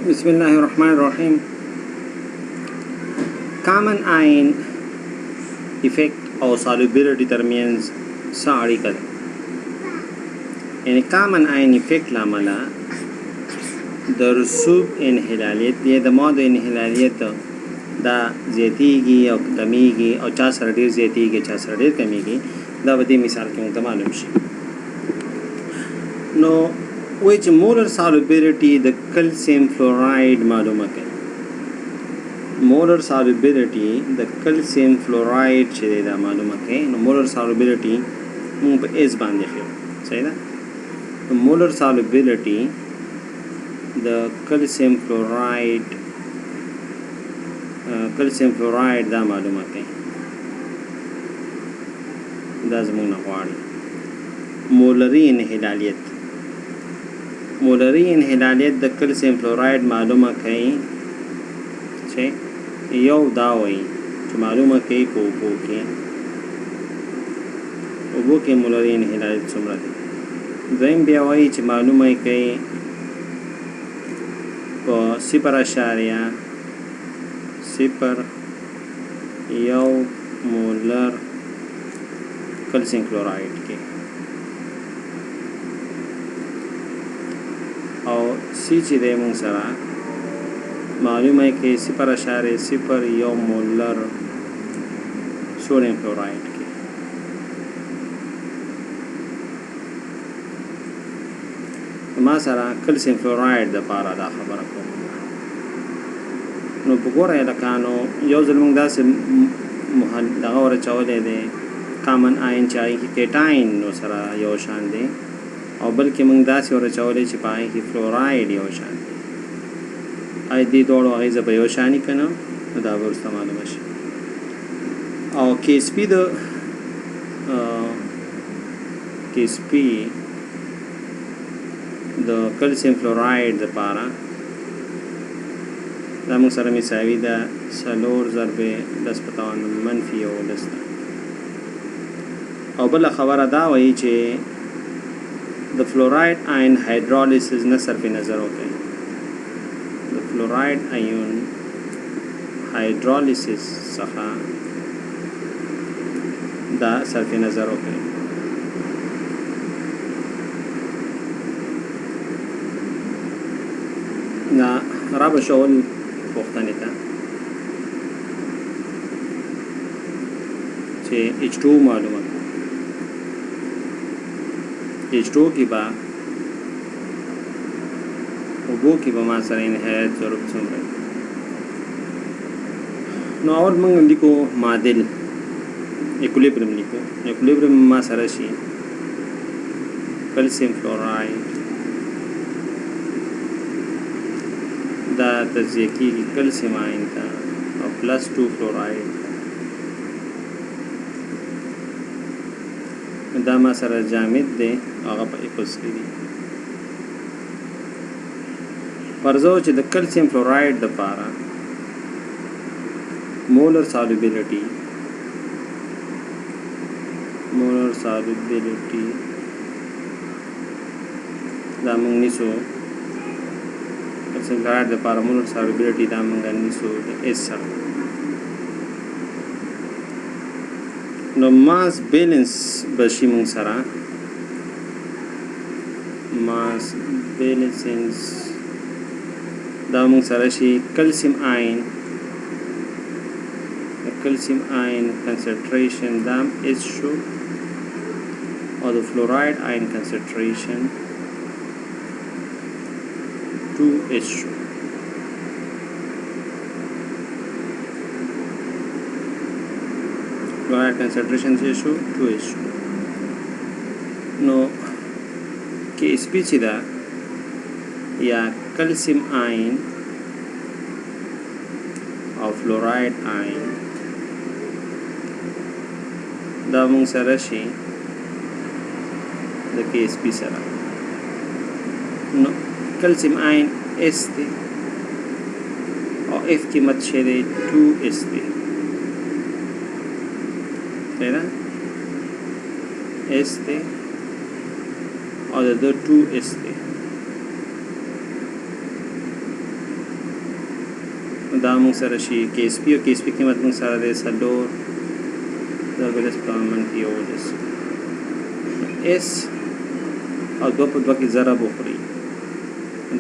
बिस्मिल्लाहिर्रहमानिर्रहीम। Common ion effect और सॉल्युबिलिटी दरमियान सा अड़िका ده यानी कॉमन आयन इफेक्ट लामला د रसूब انحلالیت دی د ماده انحلالیت دا زیاتیږي او کمیږي او چا سره ډیر زیاتیږي چا سره ډیر کمیږي دا به د مثال کې مونږ معلوم شي. نو which molar solubility the calcium fluoride معلومه کوي. molar solubility the calcium fluoride چې دا معلومه کوي. نو molar solubility مونږ په اس باندې خو صحیح ده. molar solubility the calcium fluoride دا معلومه کوي. دا زموږ نه غواړي مولري انحلالیت مولري انحلالیت د کلسیم فلوراید معلومه کوي چې یو دا وایي چې معلومه کوي په اوبو کې مولري انحلالیت څومره دی. دویم بیا وایي چې معلومه کوي په 0.01 مولر کلسیم کلوراید کې او سی چې د مون سره معلومه کې 0.01 مولر سوډیم کلوراید کې. ما سره کلسیم کلوراید د پاره دا خبره کوم. نو وګورئ لکانو یو ځل موږ داسې دغه ورچولې دی کامن آین چای کې کیټاین نو سره یو شان دی او بلکې موږ داسې ورچولې چې پای کې فلوراید یو شان دی. آی دې دوړو هغه به یو شانی کنه نو دا ورسته معلومه شي. او کیسپی د کلسیم فلوراید لپاره دا موږ سره مساوي ده 4/10⁻⁻10 او بل خبره دا وایي چې د فلوراید آین هایدرولیسز نه صرف نظر وکړي. د فلوراید آیون هایدرولیسز څخه دا صرف نظر وکړي. نا را بشول پوښتنې ته چې H2 معلومه H2 کی با اوبو کی با ما سره انحیات ضرورت څومره. نو اول موږ لیکو معادل ایکولیبریم لیکو. ایکولیبریم ما سره شي کلسیم فلوراید دا تجزیه کیږي کلسیم آین ته او +2 فلوراید دا ما سره جامد دی هغه په اپس کې دي. فرضو چې د کلسیم فلوراید د پاره مولر سالوبیلیټي دا موږ نیسو کلسیم فلوراید د پاره مولر سالوبیلیټي دا موږ نیسو د اس سره. نو ماس بیلنس بشي مونږ سره ماس بیلنس دا مونږ سره شي کلسیم آین کنسنټریشن دا اس شو او د فلوراید آین کنسنټریشن 2 اس شو. fluoride concentration ratio 2:. No KSP چې دا یا calcium ion او fluoride ion دا موږ سره شي د KSP سره. نو calcium ion S دی او F قیمت شه دی 2S دی. तेरा S थे और the 2S थे. دا موږ سره شي KSP او KSP قیمت موږ سره دی 4 ضرب لس په منفي 11 S او 2 په 2 کې ضرب وخوري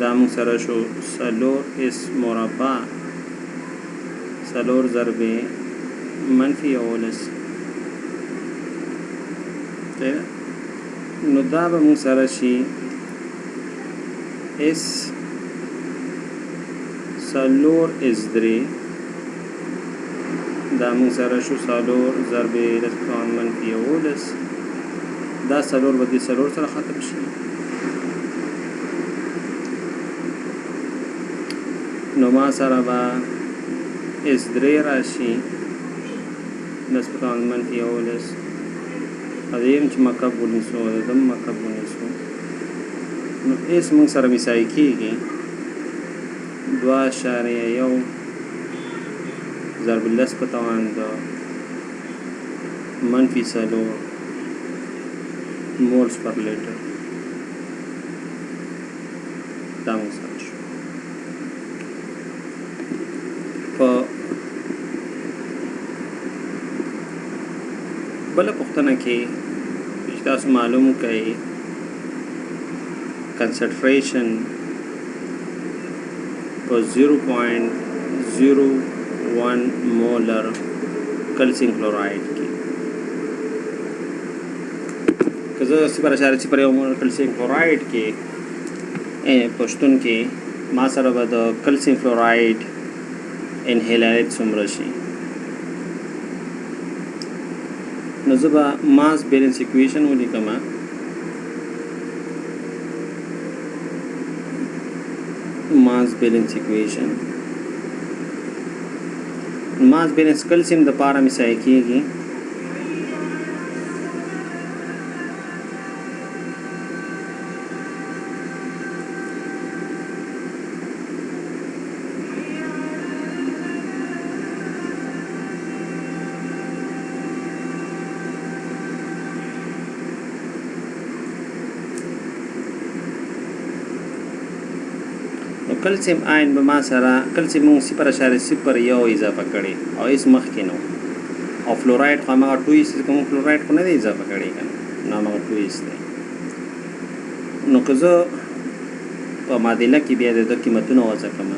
دا موږ سره شو 4S مربع 4 ضرب منفي 11 نو دا به موږ سره شي S 4S 3 دا موږ سره شو 4 ضرب لس په منفي 11 دا 4 به دې 4 سره ختم شي نو ما سره به S3 راشي لس په منفي 11 ادیم چې مکعب ونیسو دم مکعب ونیسو نو اس موږ سره مساوي کېږي 2.1 ضرب لس په توان د منفي 4 مولز پر لیټر دا موږ سره شو په بله پوښتنه کې چې تاسو معلوم کړئ کنسنټریشن په 0.01 مولر کلسیم کلوراید کې که زه 0.01 مولر کلسیم کلوراید کې پښتون کې ما سره به د کلسیم کلوراید انهیلریت څومره شي نو زه به ماس بیلنس اکویشن ولیکم mass balance equation mass balance کلسیم د پاره مساوي کیږي کلسیم آین به ما سره کلسیم مونږ 0.01 اضافه کړي او اس مخکې نو او فلوراید خو هغه 2 کوم فلوراید خو نه دی اضافه کړي کنه نو هغه 2 دی نو که زه په معادله کې بیا د قیمتونو وضع کوم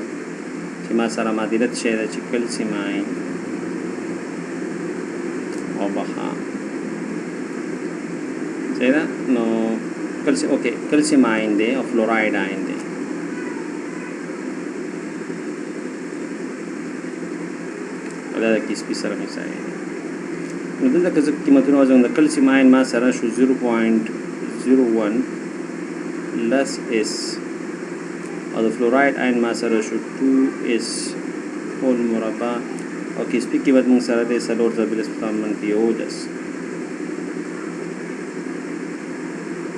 چې ما سره معادله څه ده چې کلسیم آین او بخا څنګه نو کلسیم اوکې کلسیم آین دی او فلوراید آین دی دا KSP سره مساوي نو دلته که زه قیمتونه وزن د کلسیم آین ما سره شو 0.01 لس S او د فلوراید آین ما سره شو 2S هول مربع او KSP قیمت موږ سره دی 4 ضرب لس په منفي 11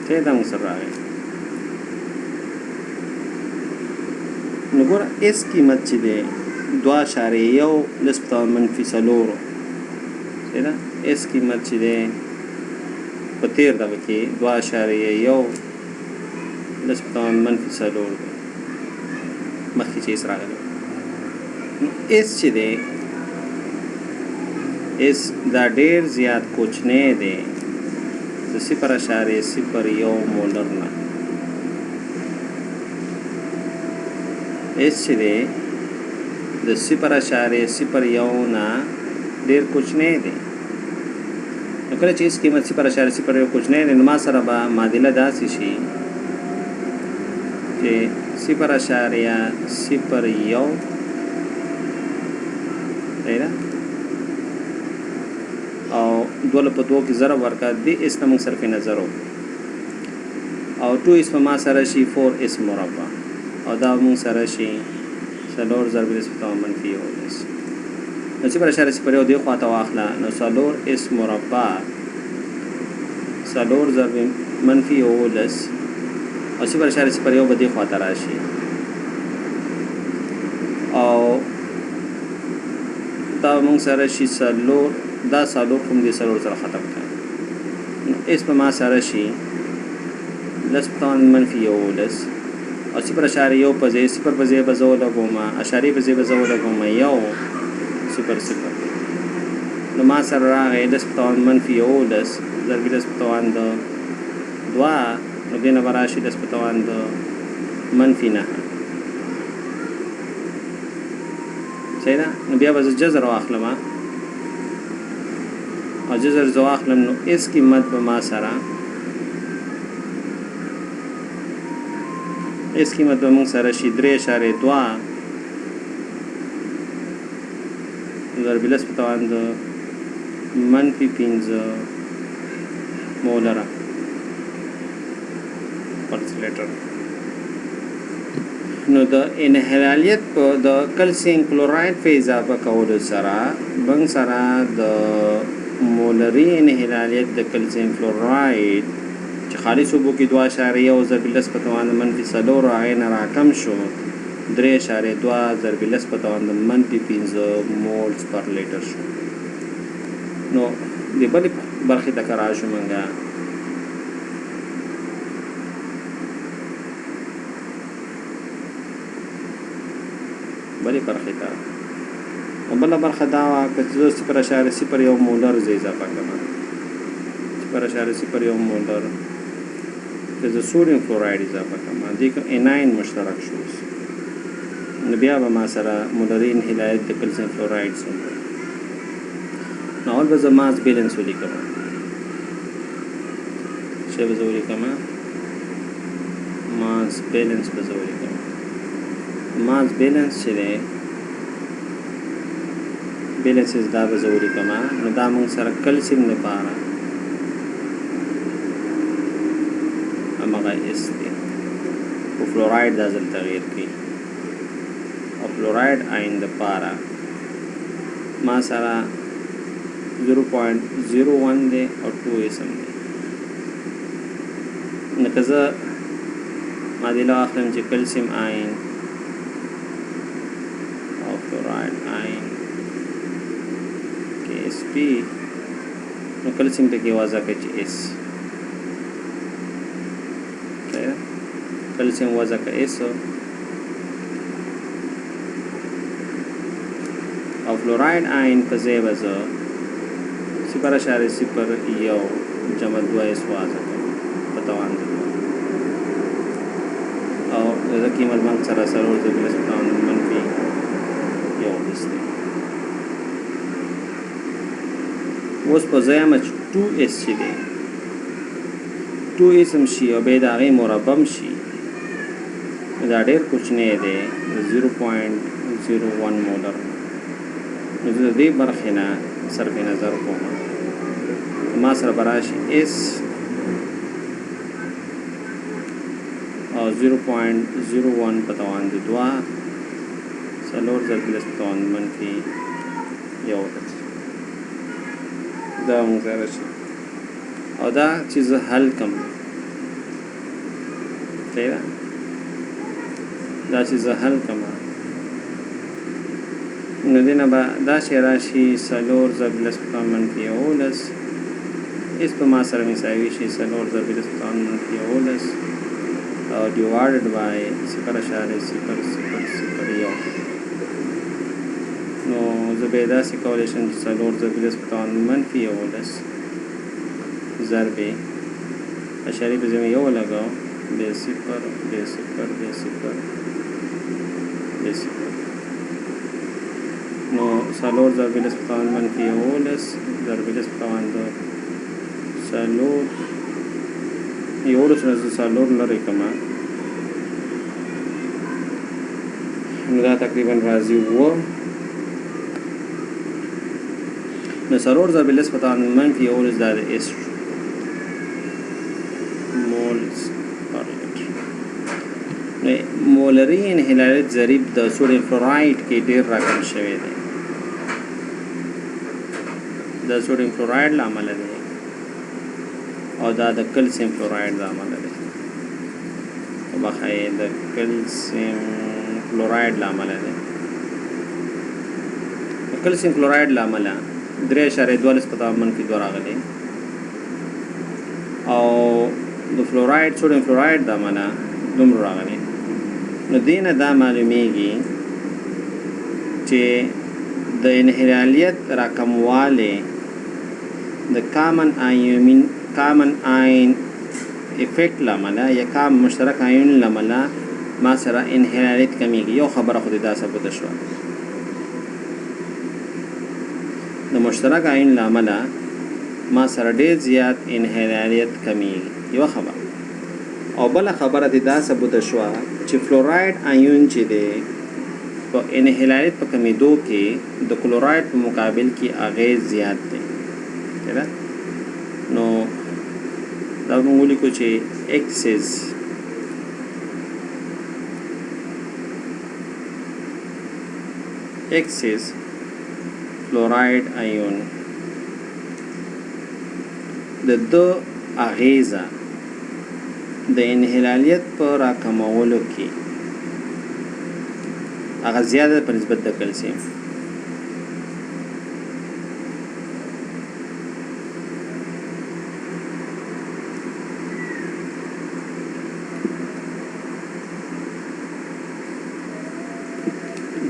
څه دا موږ سره راغی نو ګوره S قیمت چې دی 2.1 لس په منفي 4 څنګه اس قیمت چې ده په تیر دغه کې 2.1 لس په منفي 4 مخکې چې اس راغلی اس چې ده اس دا ډیر زیات کوچنی دی د 0.01 مولر نه اس چې ده د 0.01 نه ډیر کوچنی دی نو کله چې اس قیمت 0.01 کوچنی دی نو ما سره به معادله داسې شي چې 0.01 دی او دوله په دوه کې ضرب ورکړه دی اس نه موږ صرف نظر او 2 اس په ما سره شي 4S مربع او دا موږ سره شي 4 ضرب لس په منفي 11 نو 0.01 دی خواته واخله نو 4S مربع 4 ضرب منفي 11 او 0.01 به دی خواته راشي او دا موږ سره شي 4 دا 4 کوم دی 4 سره ختم کړه نو اس په ما سره شي لس په منفي 11 او 0.1 په ځای 0 په ځای به زه ولګوم اشاریې په ځای به زه ولګوم 1.0 نو ما سره راغی 10^-11 ضرب 10^-2 نو دې نه به راشي 10^-9 صحیح ده نو بیا به زه جذر واخلم او جذر زه واخلم نو اس قیمت به ما سره اس قیمت به موږ سره شي 3.2 ضرب 10^-15 مولره پرسلیټر نو د انحلالیت په د کلسیم کلوراید په اضافه کولو سره بنګ سره د مولري انحلالیت د کلسیم کلوراید چې خالص اوبو کې 2.1 ضرب 10^-4 هغې نه راکم شو 3.2 ضرب 10^-15 مولز پر لیټر شو نو د بلې برخې ته که راشو موږ بلې برخې ته بله برخه دا وه که زه 0.01 مولر زه اضافه کړم 0.01 مولر که زه سوډیم فلوراید اضافه کړم دې کې اناین مشترک شو نو بیا به ما سره مولري انحلالیت د کلسیم فلوراید څومره نو اول به زه ماس بیلنس ولیکم چې به زه ولیکم ماس بیلنس به زه ولیکم ماس بیلنس چې دی بیلنسز دا به زه ولیکم نو دا موږ سره کلسیم لپاره همغه اس دی او فلوراید دا ځل تغییر کوي او فلوراید آین دپاره ما سره 0.01 دی او 2 اسم دی نو که زه معادله واخلم چې کلسیم آین او فلوراید آین کې اس پی نو کلسیم پکې وضع کړي چې اس کلسیم وضع کړي اس او فلوراید آین په ځای به زه 0.01 جمع 2 اس وضع کړم په توان او د قیمت باندې سره سره د بلستان منفي یو دسته اوس په ځای مچ 2 اس چې دی 2 اس هم شي او به د هغې مربع شي دا ډېر کوچنی دی 0.01 مولر نو زه د دې برخې نه صرف نظر کوم ما سره به راشي اس او 0.01 په توان د 2 څلور ضرب په توان منفي یو دا موږ سره شي او دا چې زه حل کم صحیح ده دا چې زه حل کم نو دې نه به دا شی راشي څلور ضرب په توان منفي 11 اس په ما سره مساوي شي څلور ضرب په توان منفي 11 divided by 0.0001 نو زه به داسې کولی شم چې څلور ضرب په توان منفي 11 ضرب اشارې په ځای مې یو ولګاو بیا 0 نو څلور ضرب په توان منفي 11 ضرب په توان د څلور 11 نه زه څلور لرې کړم نو دا تقریبا راځي 9 نو څلور ضرب په توان منفي 11 دا د اس مولز پر لیټر نو مولري انحلالیت ضریب د سوډیم فلوراید کې ډېر راکم شوی دی د سوډیم فلوراید له امله دی او دا د کلسیم فلوراید له امله دی او بخای د کلسیم فلوراید له امله دی د کلسیم فلوراید له امله 3.12 په توان منفي 2 راغلی او د فلوراید سوډیم فلوراید د امله دومره راغلی نو دینه دا معلومیږي چې د انحلالیت راکمواله د کامن آین افیکٹ لامله یا کام مشترک آیون لامله ما سره انحلالیت کمیږي. یو خبره خو دا ثابت شوه د مشترک آیون لامله ما سره ډیر زیات انحلالیت کمیږي، یو خبره. او بل خبره دا ثابت شوه چې فلوراید آیون چې دی په انحلالیت په کمیدو کې د کلوراید په مقابل کې اغیز زیات دی. نو دا موږ ولیکو چې excess fluoride ion د اغیزه د انحلالیت په راکمولو کې هغه زیاده په نسبت د کلسیم.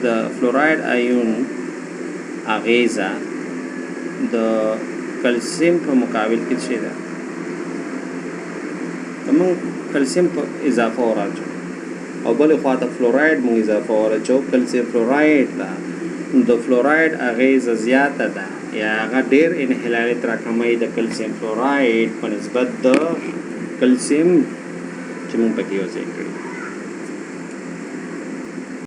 د فلوراید آیون اغیزه د کلسیم په مقابل کې څه ده؟ موږ کلسیم په اضافه وراچو او بل خواته فلوراید موږ اضافه وراچو. کلسیم فلوراید ده، د فلوراید اغیزه زیاته ده یا هغه ډیر انحلالیت راکموي د کلسیم فلوراید په نسبت د کلسیم چې موږ پکې یوځای کړی.